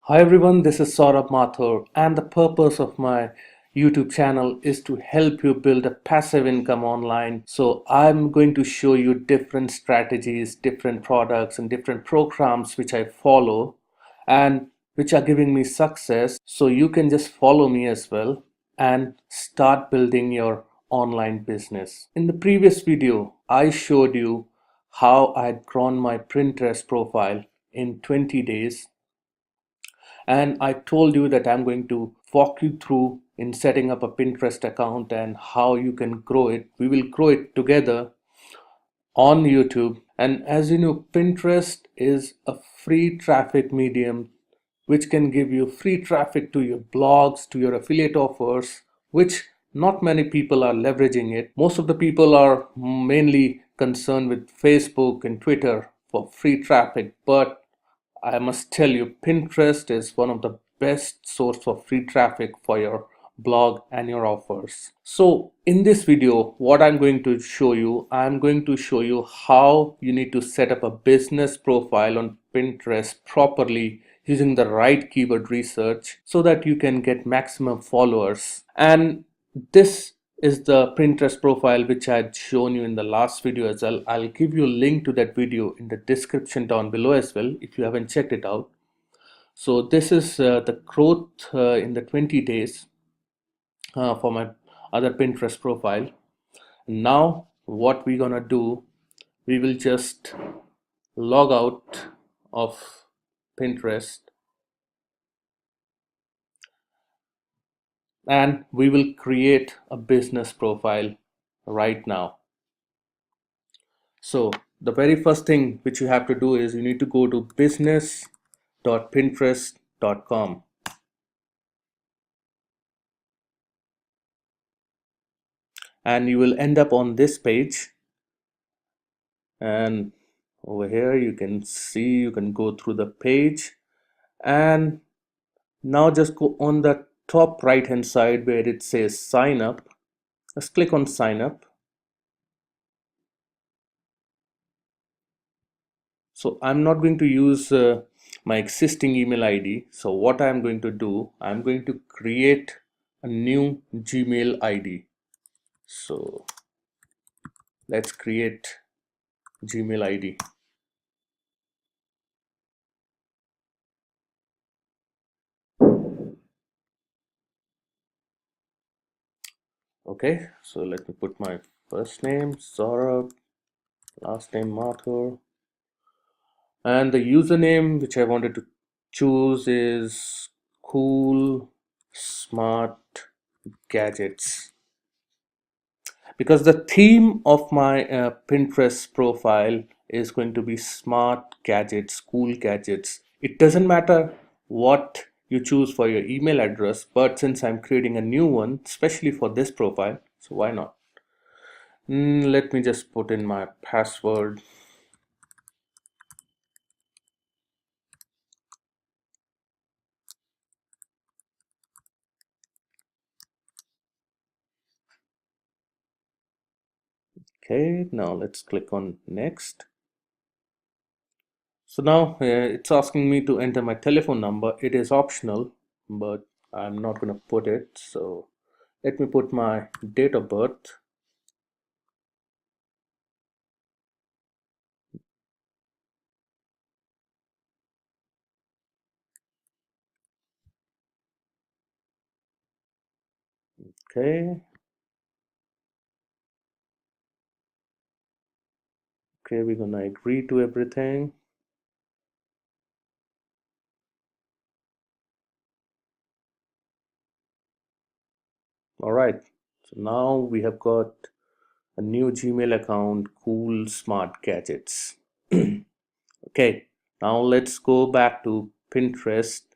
Hi everyone, this is Saurabh Mathur, and the purpose of my YouTube channel is to help you build a passive income online. So I'm going to show you different strategies, different products, and different programs which I follow and which are giving me success. So you can just follow me as well and start building your online business. In the previous video, I showed you how I had grown my Pinterest profile in 20 days, and I told you that I'm going to walk you through in setting up a Pinterest account and how you can grow it. We will grow it together on YouTube. And as you know, Pinterest is a free traffic medium which can give you free traffic to your blogs, to your affiliate offers, which not many people are leveraging it. Most of the people are mainly concerned with Facebook and Twitter for free traffic, but I must tell you, Pinterest is one of the best source of free traffic for your blog and your offers. So in this video, what I'm going to show you how you need to set up a business profile on Pinterest properly using the right keyword research so that you can get maximum followers. And this is the Pinterest profile which I had shown you in the last video as well. I'll give you a link to that video in the description down below as well if you haven't checked it out. So this is the growth in the 20 days for my other Pinterest profile. Now what we're gonna do, we will just log out of Pinterest and we will create a business profile right now. So the very first thing which you have to do is you need to go to business.pinterest.com, and you will end up on this page. And over here you can see, you can go through the page, and now just go on the top right hand side where it says sign up. Let's click on sign up. So I'm not going to use my existing email ID. So what I'm going to do, I'm going to create a new Gmail ID. So let's create Gmail ID. Okay, so let me put my first name Saurabh, last name Mathur, and the username which I wanted to choose is Cool Smart Gadgets, because the theme of my Pinterest profile is going to be smart gadgets, cool gadgets. It doesn't matter what you choose for your email address, but since I'm creating a new one, especially for this profile, so why not? Let me just put in my password. Okay, now let's click on next. So now it's asking me to enter my telephone number. It is optional, but I'm not going to put it. So let me put my date of birth. Okay. Okay, we're gonna agree to everything. All right. So now we have got a new Gmail account, Cool Smart Gadgets. Okay. Now let's go back to Pinterest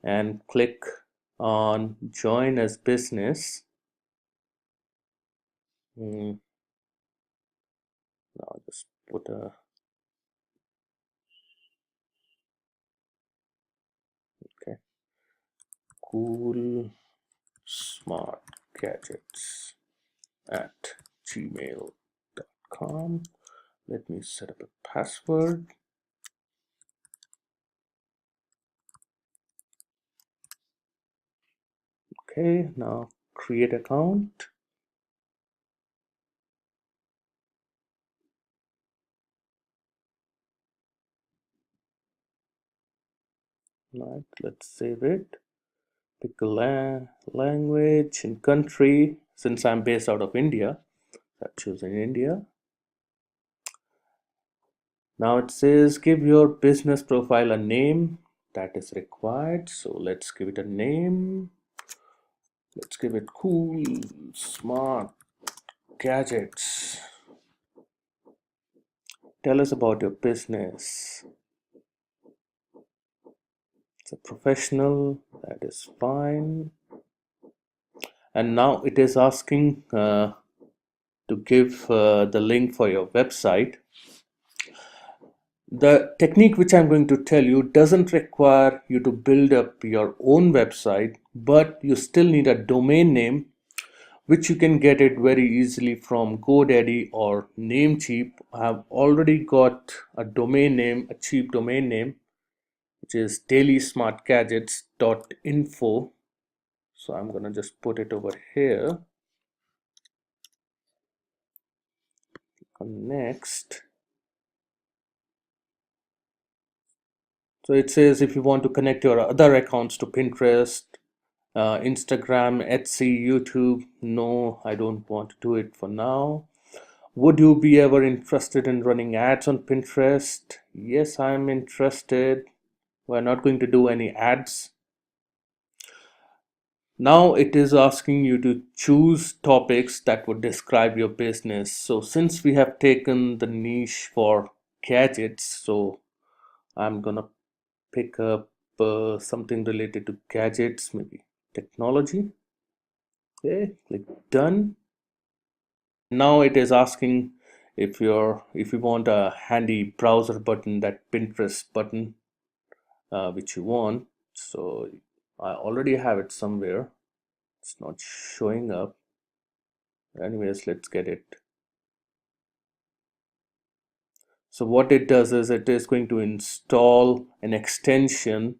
and click on Join as Business. Now just put a okay. Cool Smart Gadgets at gmail.com. Let me set up a password. Okay, now create account. Right, let's save it. Pick a language and country. Since I'm based out of India, I'm choosing India. Now it says give your business profile a name that is required. So let's give it a name. Let's give it cool, smart gadgets. Tell us about your business. It's a professional, that is fine. And now it is asking to give the link for your website. The technique which I'm going to tell you doesn't require you to build up your own website, but you still need a domain name, which you can get it very easily from GoDaddy or Namecheap. I have already got a domain name, a cheap domain name, which is dailysmartgadgets.info. So I'm gonna just put it over here. Next. So it says if you want to connect your other accounts to Pinterest, Instagram, Etsy, YouTube. No, I don't want to do it for now. Would you be ever interested in running ads on Pinterest? Yes, I'm interested. We're not going to do any ads. Now it is asking you to choose topics that would describe your business. So since we have taken the niche for gadgets, so I'm gonna pick up something related to gadgets, maybe technology. Okay, click done. Now it is asking if you want a handy browser button, that Pinterest button, which you want. So I already have it somewhere. It's not showing up. Anyways, let's get it. So what it does is it is going to install an extension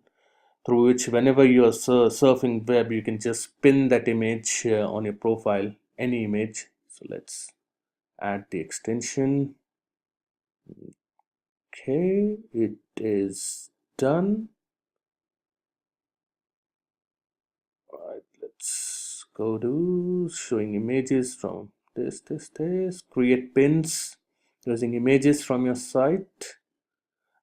through which whenever you are surfing web, you can just pin that image on your profile, any image. So let's add the extension. Okay, it is done. All right, let's go to showing images from this. Create pins using images from your site.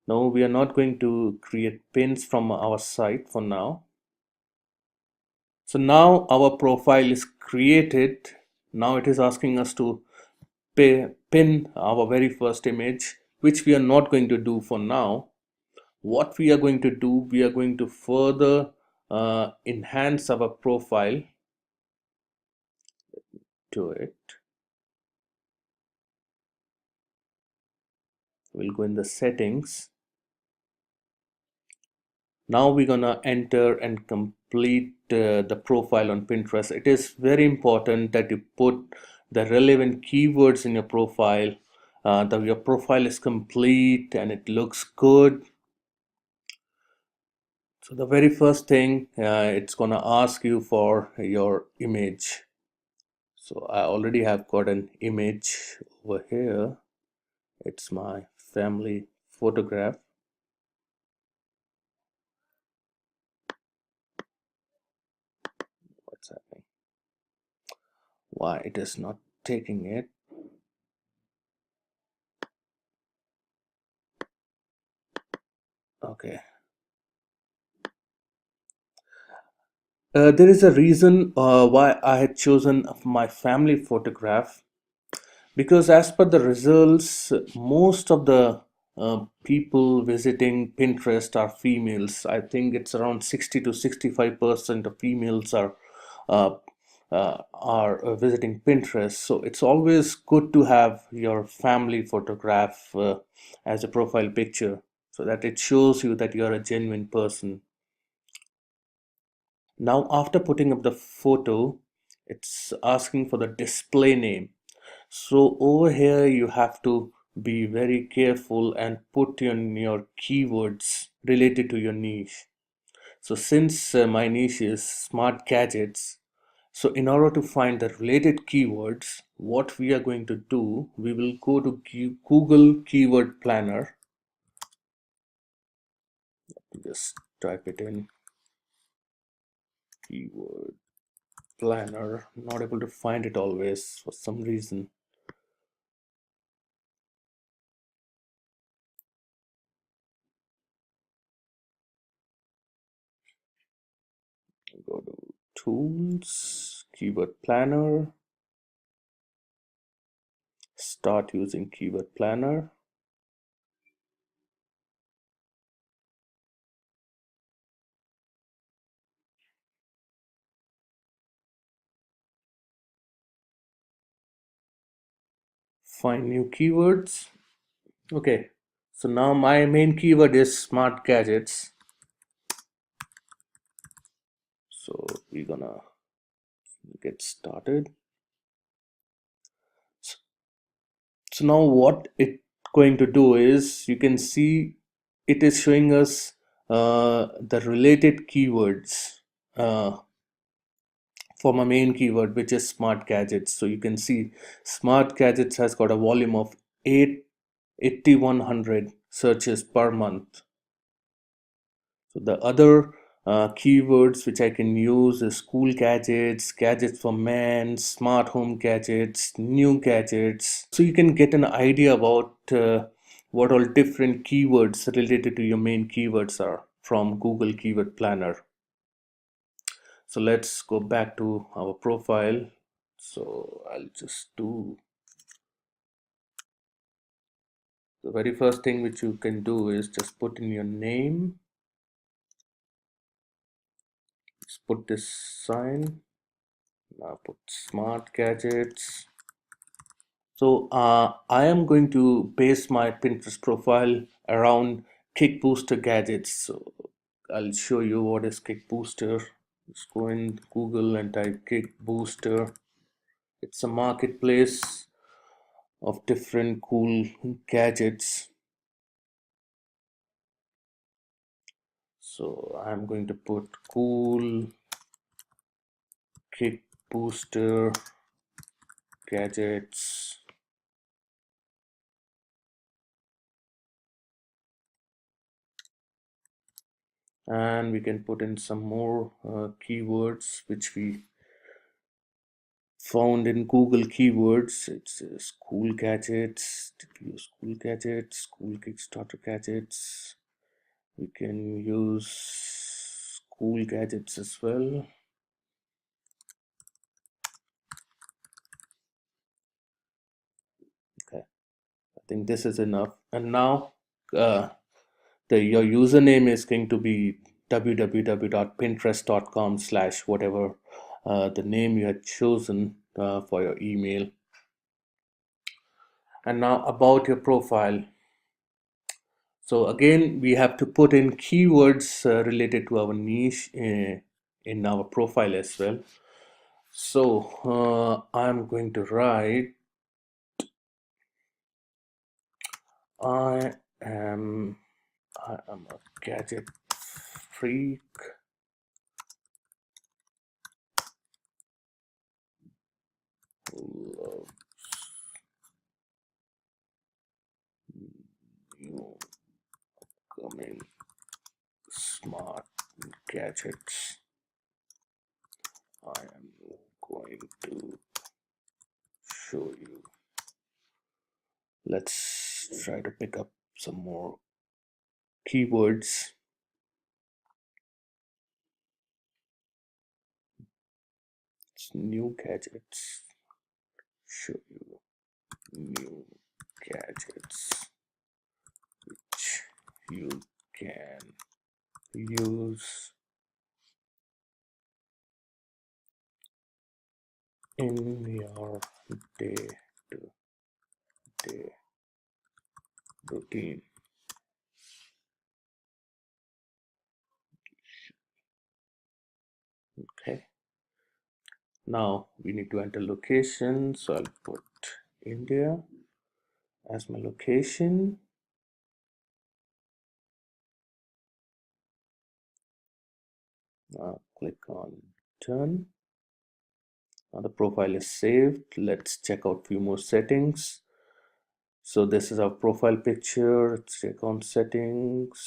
No, we are not going to create pins from our site for now. So now our profile is created. Now it is asking us to pin our very first image, which we are not going to do for now. What we are going to do, we are going to further enhance our profile to it. We'll go in the settings. Now we're gonna enter and complete the profile on Pinterest. It is very important that you put the relevant keywords in your profile, that your profile is complete and it looks good. So the very first thing, it's gonna ask you for your image. So I already have got an image over here. It's my family photograph. What's happening? Why it is not taking it? Okay. There is a reason why I had chosen my family photograph, because as per the results, most of the people visiting Pinterest are females. I think it's around 60 to 65% of females uh, visiting Pinterest. So it's always good to have your family photograph as a profile picture, so that it shows you that you're a genuine person. Now, after putting up the photo, it's asking for the display name. So over here, you have to be very careful and put in your keywords related to your niche. So since my niche is smart gadgets, So in order to find the related keywords, what we are going to do, we will go to Google Keyword Planner. Just type it in, Keyword Planner. Not able to find it always for some reason. Go to Tools, Keyword Planner, start using Keyword Planner. Find new keywords. Okay, so now my main keyword is smart gadgets. So we're gonna get started. So now what it's going to do is, you can see it is showing us the related keywords for my main keyword, which is smart gadgets. So you can see smart gadgets has got a volume of 8,100 searches per month. So the other keywords which I can use is school gadgets, gadgets for men, smart home gadgets, new gadgets. So you can get an idea about what all different keywords related to your main keywords are from Google Keyword Planner. So let's go back to our profile. So I'll just do the very first thing which you can do is just put in your name. Let's put this sign. Now put smart gadgets. So I am going to base my Pinterest profile around Kick Booster gadgets. So I'll show you what is Kick Booster. Just go in Google and type Kick Booster. It's a marketplace of different cool gadgets. So I'm going to put cool Kick Booster gadgets. And we can put in some more keywords which we found in Google keywords. It's school gadgets, school gadgets, school Kickstarter gadgets. We can use school gadgets as well. Okay, I think this is enough. And now your username is going to be www.pinterest.com/whatever the name you had chosen for your email. And now about your profile. So again, we have to put in keywords related to our niche in our profile as well. So I'm going to write, I am I am a gadget freak. Who loves new coming smart gadgets. I am going to show you. Let's try to pick up some more keywords. It's new gadgets. Show you new gadgets which you can use in your day-to-day routine. Okay. Now we need to enter location, so I'll put India as my location. Now click on done. Now the profile is saved. Let's check out few more settings. So this is our profile picture. Let's check on settings,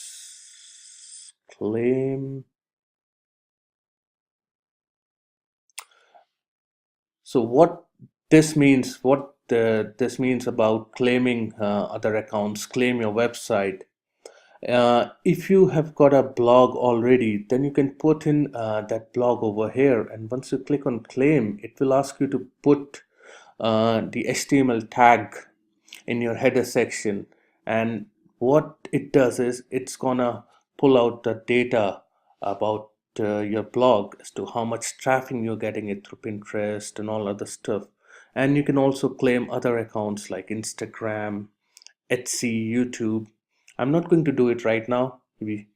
claim. So this means about claiming other accounts, claim your website. If you have got a blog already, then you can put in that blog over here, and once you click on claim, it will ask you to put the HTML tag in your header section. And what it does is it's gonna pull out the data about your blog as to how much traffic you're getting it through Pinterest and all other stuff. And you can also claim other accounts like Instagram, Etsy, YouTube. I'm not going to do it right now. We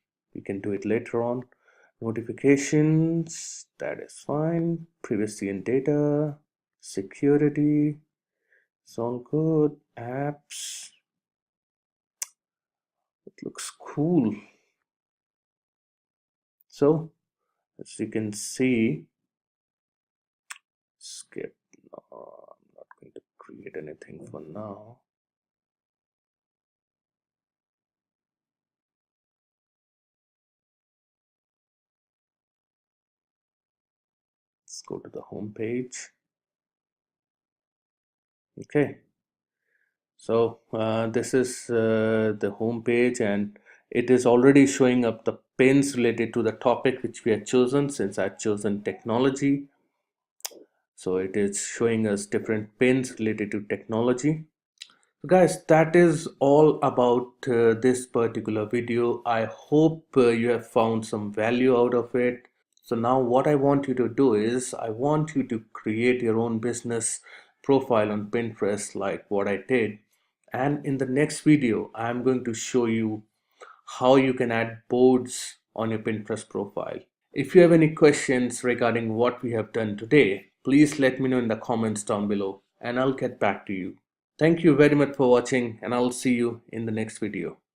can do it later on. Notifications, that is fine. Privacy and data, security, it's all good. Apps, it looks cool. So, as you can see, skip. No, I'm not going to create anything for now. Let's go to the home page. Okay, so this is the home page, and it is already showing up the pins related to the topic which we have chosen. Since I've chosen technology, so it is showing us different pins related to technology. So guys, that is all about this particular video. I hope you have found some value out of it. So now what I want you to do is I want you to create your own business profile on Pinterest like what I did. And in the next video, I'm going to show you how you can add boards on your Pinterest profile. If you have any questions regarding what we have done today, please let me know in the comments down below and I'll get back to you. Thank you very much for watching, and I'll see you in the next video.